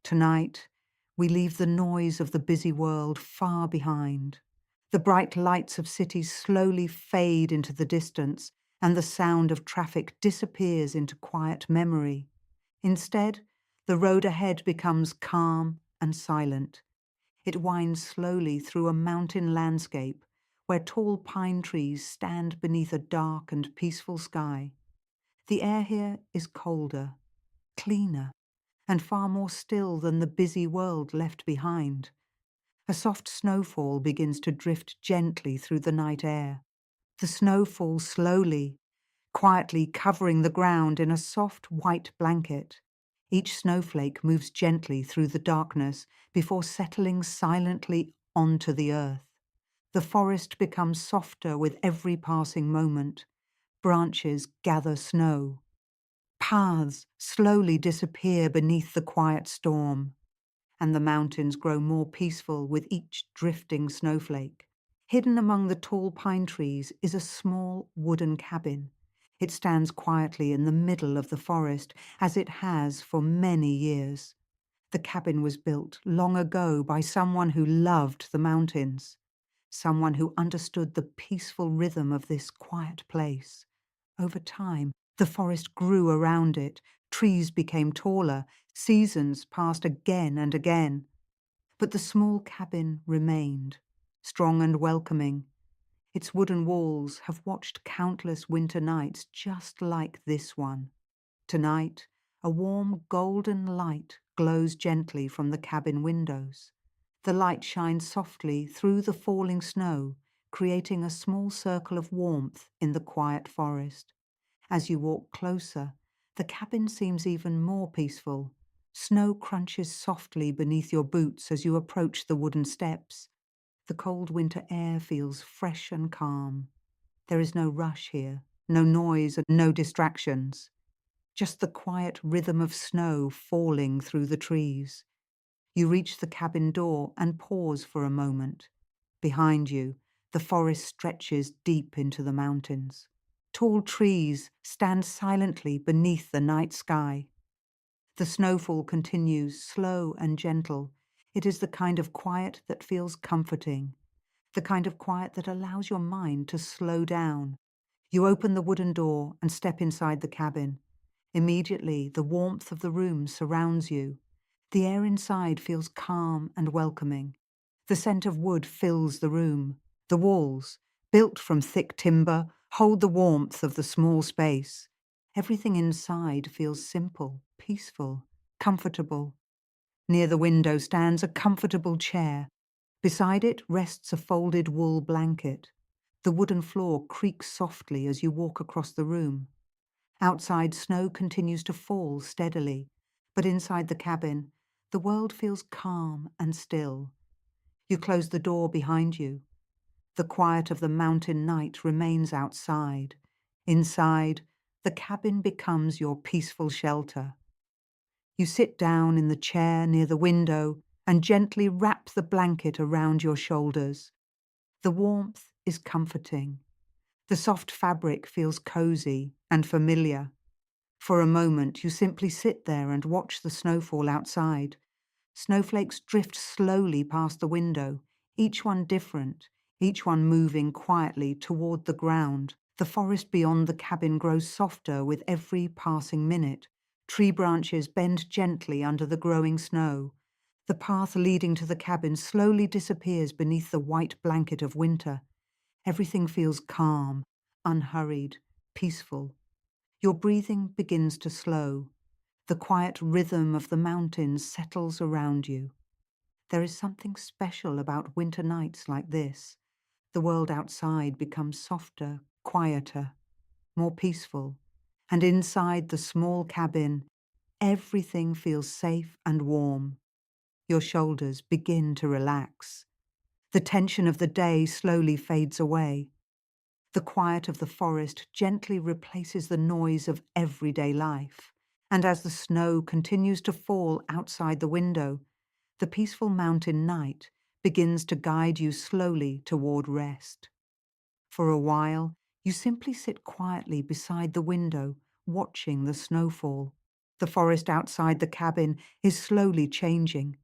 Tonight, we leave the noise of the busy world far behind. The bright lights of cities slowly fade into the distance, and the sound of traffic disappears into quiet memory. Instead, the road ahead becomes calm and silent. It winds slowly through a mountain landscape where tall pine trees stand beneath a dark and peaceful sky. The air here is colder, cleaner, and far more still than the busy world left behind. A soft snowfall begins to drift gently through the night air. The snow falls slowly, quietly covering the ground in a soft white blanket. Each snowflake moves gently through the darkness before settling silently onto the earth. The forest becomes softer with every passing moment. Branches gather snow. Paths slowly disappear beneath the quiet storm, and the mountains grow more peaceful with each drifting snowflake. Hidden among the tall pine trees is a small wooden cabin. It stands quietly in the middle of the forest, as it has for many years. The cabin was built long ago by someone who loved the mountains, someone who understood the peaceful rhythm of this quiet place. Over time, the forest grew around it, trees became taller, seasons passed again and again. But the small cabin remained, strong and welcoming. Its wooden walls have watched countless winter nights just like this one. Tonight, a warm golden light glows gently from the cabin windows. The light shines softly through the falling snow, creating a small circle of warmth in the quiet forest. As you walk closer, the cabin seems even more peaceful. Snow crunches softly beneath your boots as you approach the wooden steps. The cold winter air feels fresh and calm. There is no rush here, no noise and no distractions. Just the quiet rhythm of snow falling through the trees. You reach the cabin door and pause for a moment. Behind you, the forest stretches deep into the mountains. Tall trees stand silently beneath the night sky. The snowfall continues, slow and gentle. It is the kind of quiet that feels comforting, the kind of quiet that allows your mind to slow down. You open the wooden door and step inside the cabin. Immediately, the warmth of the room surrounds you. The air inside feels calm and welcoming. The scent of wood fills the room. The walls, built from thick timber, hold the warmth of the small space. Everything inside feels simple, peaceful, comfortable. Near the window stands a comfortable chair. Beside it rests a folded wool blanket. The wooden floor creaks softly as you walk across the room. Outside, snow continues to fall steadily, but inside the cabin, the world feels calm and still. You close the door behind you. The quiet of the mountain night remains outside. Inside, the cabin becomes your peaceful shelter. You sit down in the chair near the window and gently wrap the blanket around your shoulders. The warmth is comforting. The soft fabric feels cozy and familiar. For a moment, you simply sit there and watch the snowfall outside. Snowflakes drift slowly past the window, each one different, each one moving quietly toward the ground. The forest beyond the cabin grows softer with every passing minute. Tree branches bend gently under the growing snow. The path leading to the cabin slowly disappears beneath the white blanket of winter. Everything feels calm, unhurried, peaceful. Your breathing begins to slow. The quiet rhythm of the mountains settles around you. There is something special about winter nights like this. The world outside becomes softer, quieter, more peaceful, and inside the small cabin, everything feels safe and warm. Your shoulders begin to relax. The tension of the day slowly fades away. The quiet of the forest gently replaces the noise of everyday life. And as the snow continues to fall outside the window, the peaceful mountain night begins to guide you slowly toward rest. For a while, you simply sit quietly beside the window, watching the snowfall. The forest outside the cabin is slowly changing.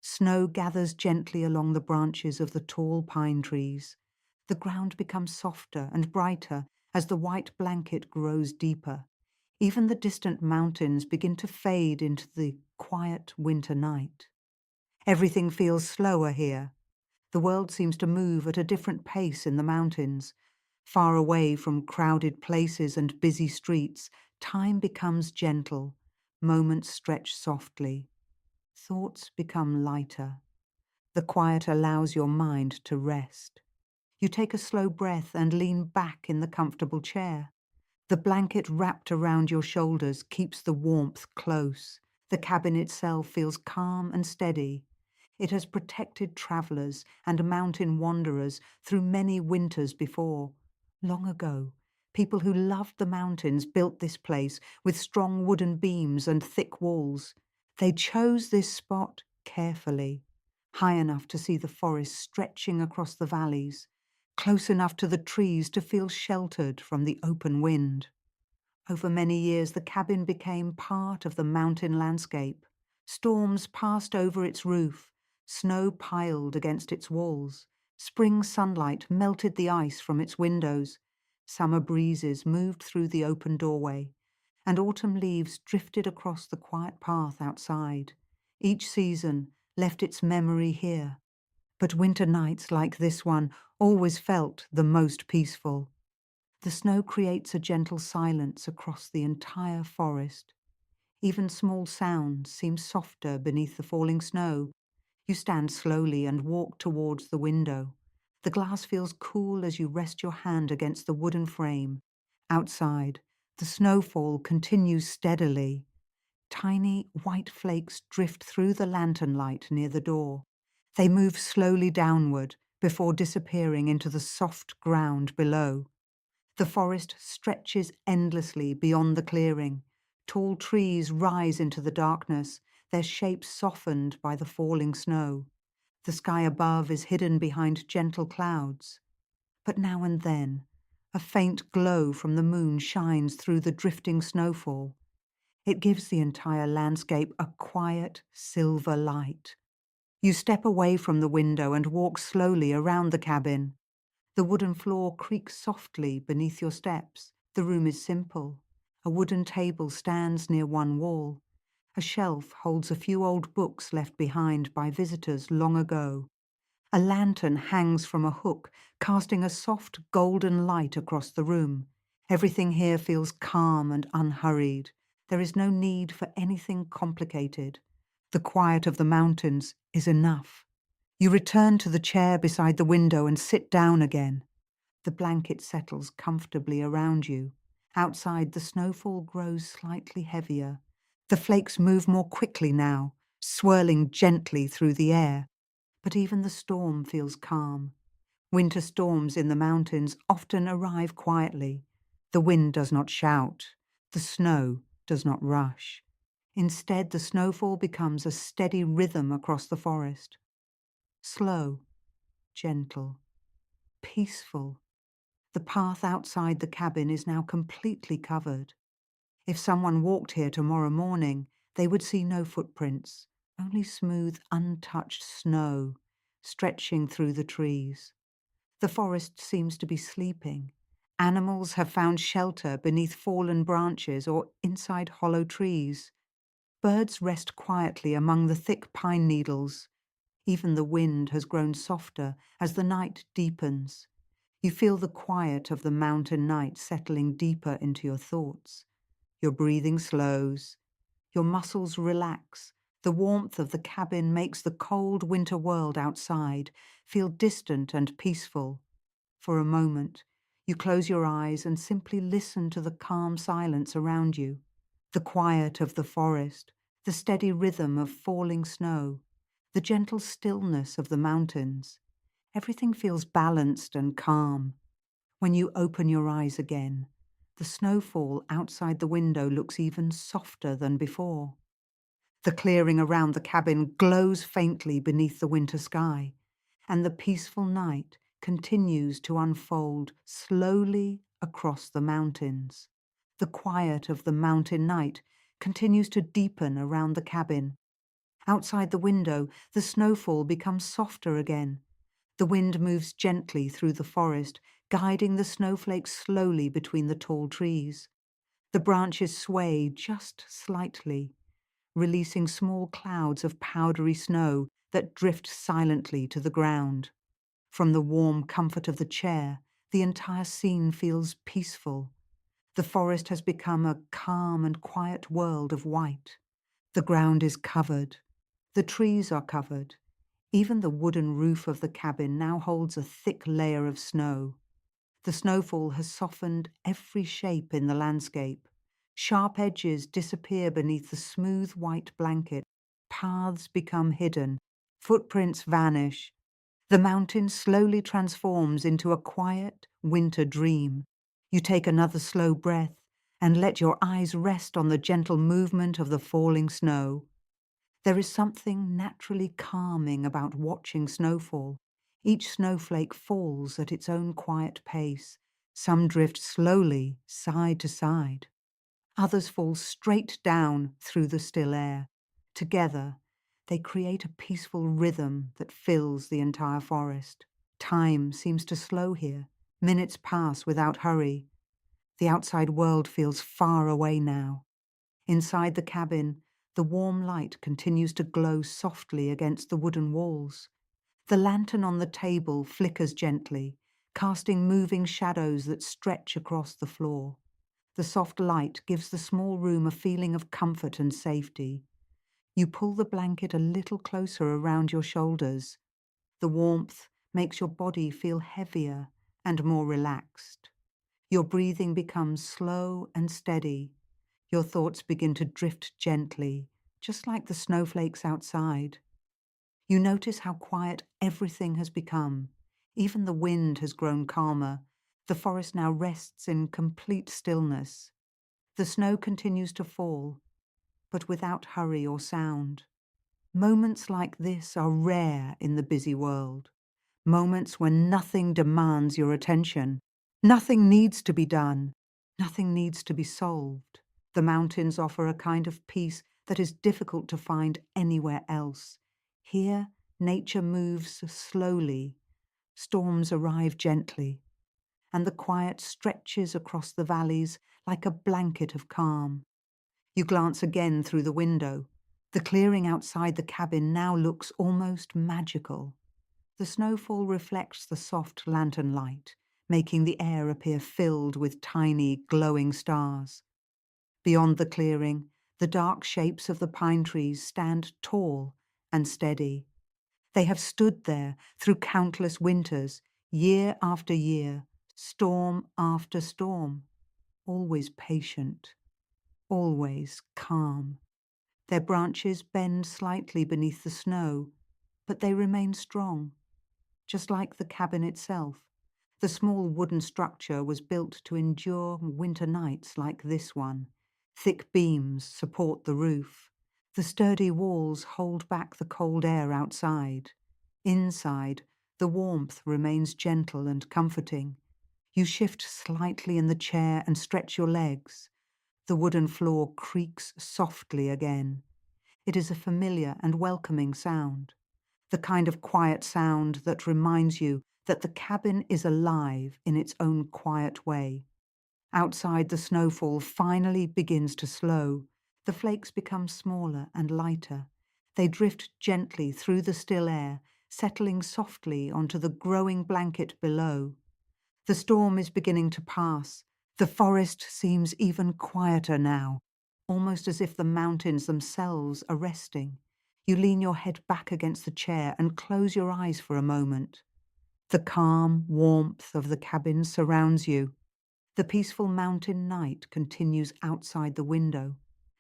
Snow gathers gently along the branches of the tall pine trees. The ground becomes softer and brighter as the white blanket grows deeper. Even the distant mountains begin to fade into the quiet winter night. Everything feels slower here. The world seems to move at a different pace in the mountains. Far away from crowded places and busy streets, time becomes gentle. Moments stretch softly. Thoughts become lighter. The quiet allows your mind to rest. You take a slow breath and lean back in the comfortable chair. The blanket wrapped around your shoulders keeps the warmth close. The cabin itself feels calm and steady. It has protected travelers and mountain wanderers through many winters before. Long ago, people who loved the mountains built this place with strong wooden beams and thick walls. They chose this spot carefully, high enough to see the forest stretching across the valleys, close enough to the trees to feel sheltered from the open wind. Over many years, the cabin became part of the mountain landscape. Storms passed over its roof, snow piled against its walls, spring sunlight melted the ice from its windows, summer breezes moved through the open doorway, and autumn leaves drifted across the quiet path outside. Each season left its memory here. But winter nights like this one always felt the most peaceful. The snow creates a gentle silence across the entire forest. Even small sounds seem softer beneath the falling snow. You stand slowly and walk towards the window. The glass feels cool as you rest your hand against the wooden frame. Outside, the snowfall continues steadily. Tiny white flakes drift through the lantern light near the door. They move slowly downward before disappearing into the soft ground below. The forest stretches endlessly beyond the clearing. Tall trees rise into the darkness, their shapes softened by the falling snow. The sky above is hidden behind gentle clouds. But now and then, a faint glow from the moon shines through the drifting snowfall. It gives the entire landscape a quiet, silver light. You step away from the window and walk slowly around the cabin. The wooden floor creaks softly beneath your steps. The room is simple. A wooden table stands near one wall. A shelf holds a few old books left behind by visitors long ago. A lantern hangs from a hook, casting a soft golden light across the room. Everything here feels calm and unhurried. There is no need for anything complicated. The quiet of the mountains is enough. You return to the chair beside the window and sit down again. The blanket settles comfortably around you. Outside, the snowfall grows slightly heavier. The flakes move more quickly now, swirling gently through the air. But even the storm feels calm. Winter storms in the mountains often arrive quietly. The wind does not shout. The snow does not rush. Instead, the snowfall becomes a steady rhythm across the forest. Slow, gentle, peaceful. The path outside the cabin is now completely covered. If someone walked here tomorrow morning, they would see no footprints, only smooth, untouched snow stretching through the trees. The forest seems to be sleeping. Animals have found shelter beneath fallen branches or inside hollow trees. Birds rest quietly among the thick pine needles. Even the wind has grown softer as the night deepens. You feel the quiet of the mountain night settling deeper into your thoughts. Your breathing slows. Your muscles relax. The warmth of the cabin makes the cold winter world outside feel distant and peaceful. For a moment, you close your eyes and simply listen to the calm silence around you. The quiet of the forest, the steady rhythm of falling snow, the gentle stillness of the mountains. Everything feels balanced and calm. When you open your eyes again, the snowfall outside the window looks even softer than before. The clearing around the cabin glows faintly beneath the winter sky, and the peaceful night continues to unfold slowly across the mountains. The quiet of the mountain night continues to deepen around the cabin. Outside the window, the snowfall becomes softer again. The wind moves gently through the forest, guiding the snowflakes slowly between the tall trees. The branches sway just slightly, releasing small clouds of powdery snow that drift silently to the ground. From the warm comfort of the chair, the entire scene feels peaceful. The forest has become a calm and quiet world of white. The ground is covered. The trees are covered. Even the wooden roof of the cabin now holds a thick layer of snow. The snowfall has softened every shape in the landscape. Sharp edges disappear beneath the smooth white blanket. Paths become hidden. Footprints vanish. The mountain slowly transforms into a quiet winter dream. You take another slow breath and let your eyes rest on the gentle movement of the falling snow. There is something naturally calming about watching snowfall. Each snowflake falls at its own quiet pace. Some drift slowly, side to side. Others fall straight down through the still air. Together, they create a peaceful rhythm that fills the entire forest. Time seems to slow here. Minutes pass without hurry. The outside world feels far away now. Inside the cabin, the warm light continues to glow softly against the wooden walls. The lantern on the table flickers gently, casting moving shadows that stretch across the floor. The soft light gives the small room a feeling of comfort and safety. You pull the blanket a little closer around your shoulders. The warmth makes your body feel heavier and more relaxed. Your breathing becomes slow and steady. Your thoughts begin to drift gently, just like the snowflakes outside. You notice how quiet everything has become. Even the wind has grown calmer. The forest now rests in complete stillness. The snow continues to fall, but without hurry or sound. Moments like this are rare in the busy world. Moments when nothing demands your attention. Nothing needs to be done. Nothing needs to be solved. The mountains offer a kind of peace that is difficult to find anywhere else. Here, nature moves slowly. Storms arrive gently, and the quiet stretches across the valleys like a blanket of calm. You glance again through the window. The clearing outside the cabin now looks almost magical. The snowfall reflects the soft lantern light, making the air appear filled with tiny, glowing stars. Beyond the clearing, the dark shapes of the pine trees stand tall and steady. They have stood there through countless winters, year after year, storm after storm, always patient, always calm. Their branches bend slightly beneath the snow, but they remain strong. Just like the cabin itself, the small wooden structure was built to endure winter nights like this one. Thick beams support the roof. The sturdy walls hold back the cold air outside. Inside, the warmth remains gentle and comforting. You shift slightly in the chair and stretch your legs. The wooden floor creaks softly again. It is a familiar and welcoming sound. The kind of quiet sound that reminds you that the cabin is alive in its own quiet way. Outside, the snowfall finally begins to slow. The flakes become smaller and lighter. They drift gently through the still air, settling softly onto the growing blanket below. The storm is beginning to pass. The forest seems even quieter now, almost as if the mountains themselves are resting. You lean your head back against the chair and close your eyes for a moment. The calm warmth of the cabin surrounds you. The peaceful mountain night continues outside the window.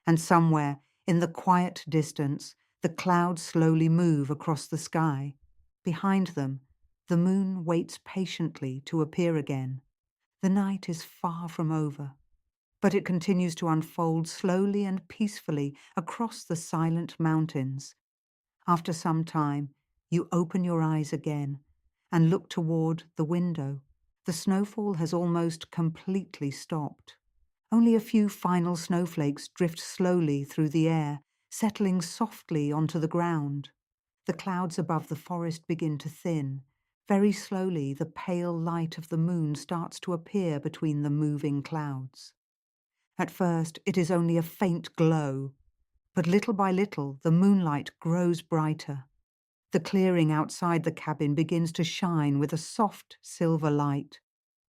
And somewhere, in the quiet distance, the clouds slowly move across the sky. Behind them, the moon waits patiently to appear again. The night is far from over, but it continues to unfold slowly and peacefully across the silent mountains. After some time, you open your eyes again and look toward the window. The snowfall has almost completely stopped. Only a few final snowflakes drift slowly through the air, settling softly onto the ground. The clouds above the forest begin to thin. Very slowly, the pale light of the moon starts to appear between the moving clouds. At first, it is only a faint glow, but little by little, the moonlight grows brighter. The clearing outside the cabin begins to shine with a soft silver light.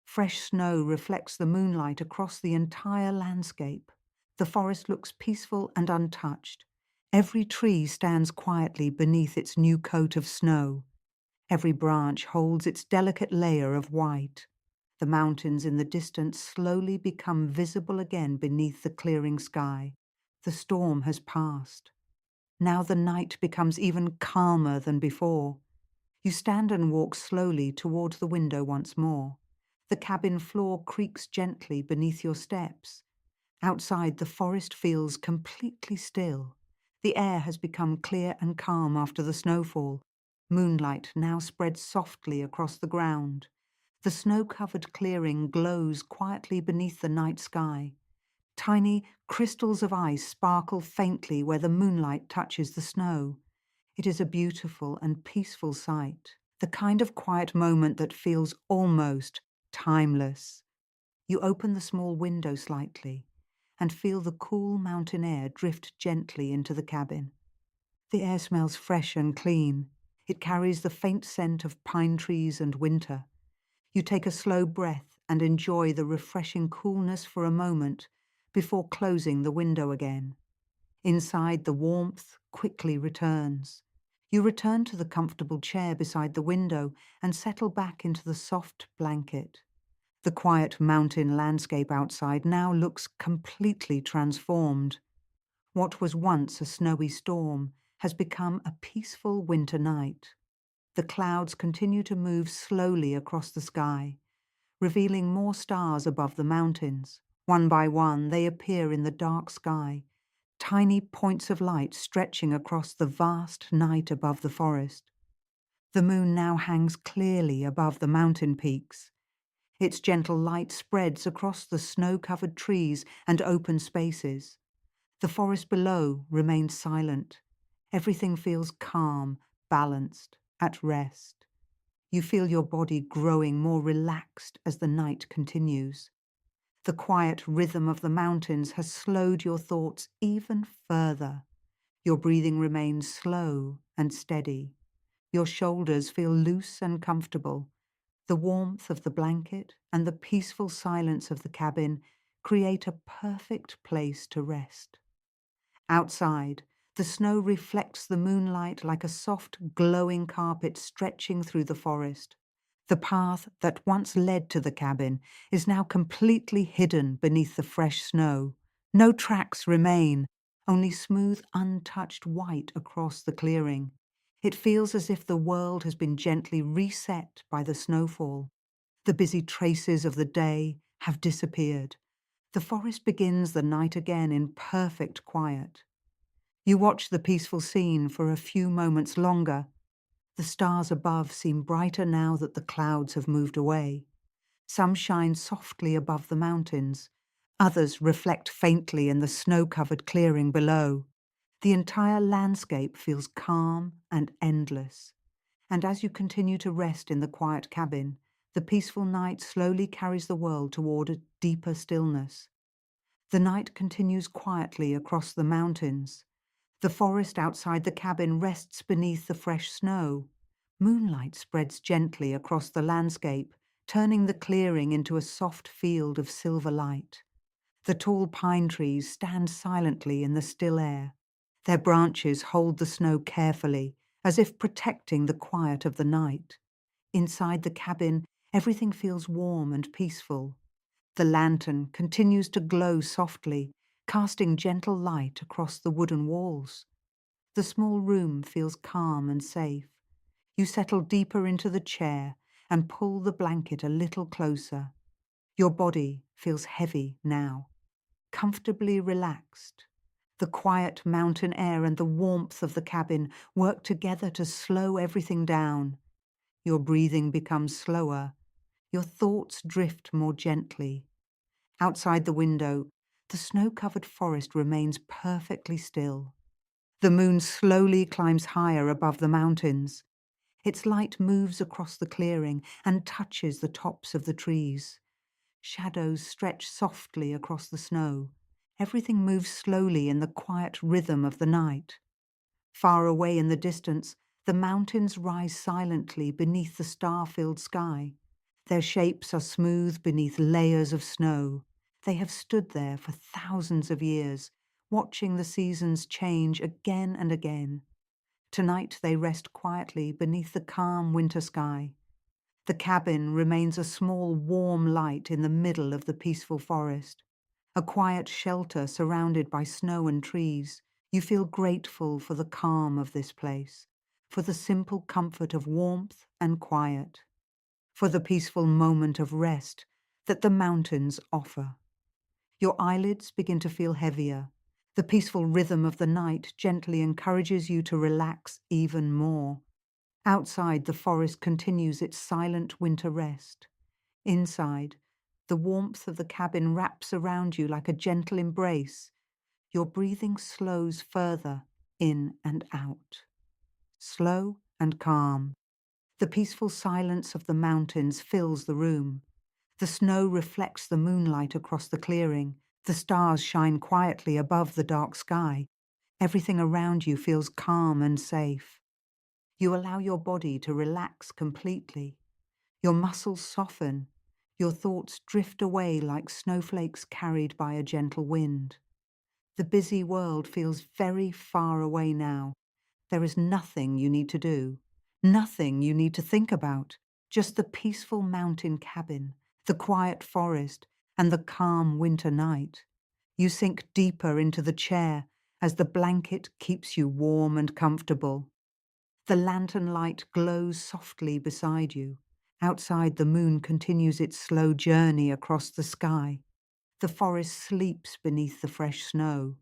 Fresh snow reflects the moonlight across the entire landscape. The forest looks peaceful and untouched. Every tree stands quietly beneath its new coat of snow. Every branch holds its delicate layer of white. The mountains in the distance slowly become visible again beneath the clearing sky. The storm has passed. Now the night becomes even calmer than before. You stand and walk slowly toward the window once more. The cabin floor creaks gently beneath your steps. Outside, the forest feels completely still. The air has become clear and calm after the snowfall. Moonlight now spreads softly across the ground. The snow-covered clearing glows quietly beneath the night sky. Tiny crystals of ice sparkle faintly where the moonlight touches the snow. It is a beautiful and peaceful sight, the kind of quiet moment that feels almost timeless. You open the small window slightly and feel the cool mountain air drift gently into the cabin. The air smells fresh and clean. It carries the faint scent of pine trees and winter. You take a slow breath and enjoy the refreshing coolness for a moment before closing the window again. Inside, the warmth quickly returns. You return to the comfortable chair beside the window and settle back into the soft blanket. The quiet mountain landscape outside now looks completely transformed. What was once a snowy storm has become a peaceful winter night. The clouds continue to move slowly across the sky, revealing more stars above the mountains. One by one, they appear in the dark sky, tiny points of light stretching across the vast night above the forest. The moon now hangs clearly above the mountain peaks. Its gentle light spreads across the snow-covered trees and open spaces. The forest below remains silent. Everything feels calm, balanced, at rest. You feel your body growing more relaxed as the night continues. The quiet rhythm of the mountains has slowed your thoughts even further. Your breathing remains slow and steady. Your shoulders feel loose and comfortable. The warmth of the blanket and the peaceful silence of the cabin create a perfect place to rest. Outside, the snow reflects the moonlight like a soft, glowing carpet stretching through the forest. The path that once led to the cabin is now completely hidden beneath the fresh snow. No tracks remain, only smooth, untouched white across the clearing. It feels as if the world has been gently reset by the snowfall. The busy traces of the day have disappeared. The forest begins the night again in perfect quiet. You watch the peaceful scene for a few moments longer. The stars above seem brighter now that the clouds have moved away. Some shine softly above the mountains. Others reflect faintly in the snow-covered clearing below. The entire landscape feels calm and endless. And as you continue to rest in the quiet cabin, the peaceful night slowly carries the world toward a deeper stillness. The night continues quietly across the mountains. The forest outside the cabin rests beneath the fresh snow. Moonlight spreads gently across the landscape, turning the clearing into a soft field of silver light. The tall pine trees stand silently in the still air. Their branches hold the snow carefully, as if protecting the quiet of the night. Inside the cabin, everything feels warm and peaceful. The lantern continues to glow softly, casting gentle light across the wooden walls. The small room feels calm and safe. You settle deeper into the chair and pull the blanket a little closer. Your body feels heavy now, comfortably relaxed. The quiet mountain air and the warmth of the cabin work together to slow everything down. Your breathing becomes slower. Your thoughts drift more gently. Outside the window, the snow-covered forest remains perfectly still. The moon slowly climbs higher above the mountains. Its light moves across the clearing and touches the tops of the trees. Shadows stretch softly across the snow. Everything moves slowly in the quiet rhythm of the night. Far away in the distance, the mountains rise silently beneath the star-filled sky. Their shapes are smooth beneath layers of snow. They have stood there for thousands of years, watching the seasons change again and again. Tonight they rest quietly beneath the calm winter sky. The cabin remains a small warm light in the middle of the peaceful forest. A quiet shelter surrounded by snow and trees. You feel grateful for the calm of this place, for the simple comfort of warmth and quiet, for the peaceful moment of rest that the mountains offer. Your eyelids begin to feel heavier. The peaceful rhythm of the night gently encourages you to relax even more. Outside, the forest continues its silent winter rest. Inside, the warmth of the cabin wraps around you like a gentle embrace. Your breathing slows further in and out. Slow and calm. The peaceful silence of the mountains fills the room. The snow reflects the moonlight across the clearing. The stars shine quietly above the dark sky. Everything around you feels calm and safe. You allow your body to relax completely. Your muscles soften. Your thoughts drift away like snowflakes carried by a gentle wind. The busy world feels very far away now. There is nothing you need to do, nothing you need to think about, just the peaceful mountain cabin, the quiet forest, and the calm winter night. You sink deeper into the chair as the blanket keeps you warm and comfortable. The lantern light glows softly beside you. Outside, the moon continues its slow journey across the sky. The forest sleeps beneath the fresh snow.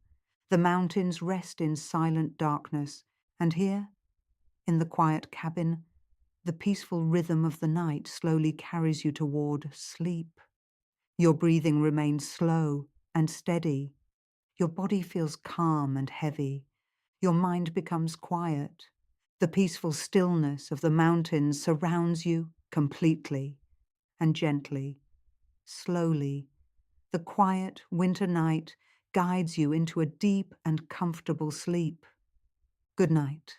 The mountains rest in silent darkness. And here, in the quiet cabin, the peaceful rhythm of the night slowly carries you toward sleep. Your breathing remains slow and steady. Your body feels calm and heavy. Your mind becomes quiet. The peaceful stillness of the mountains surrounds you completely and gently, slowly. The quiet winter night guides you into a deep and comfortable sleep. Good night.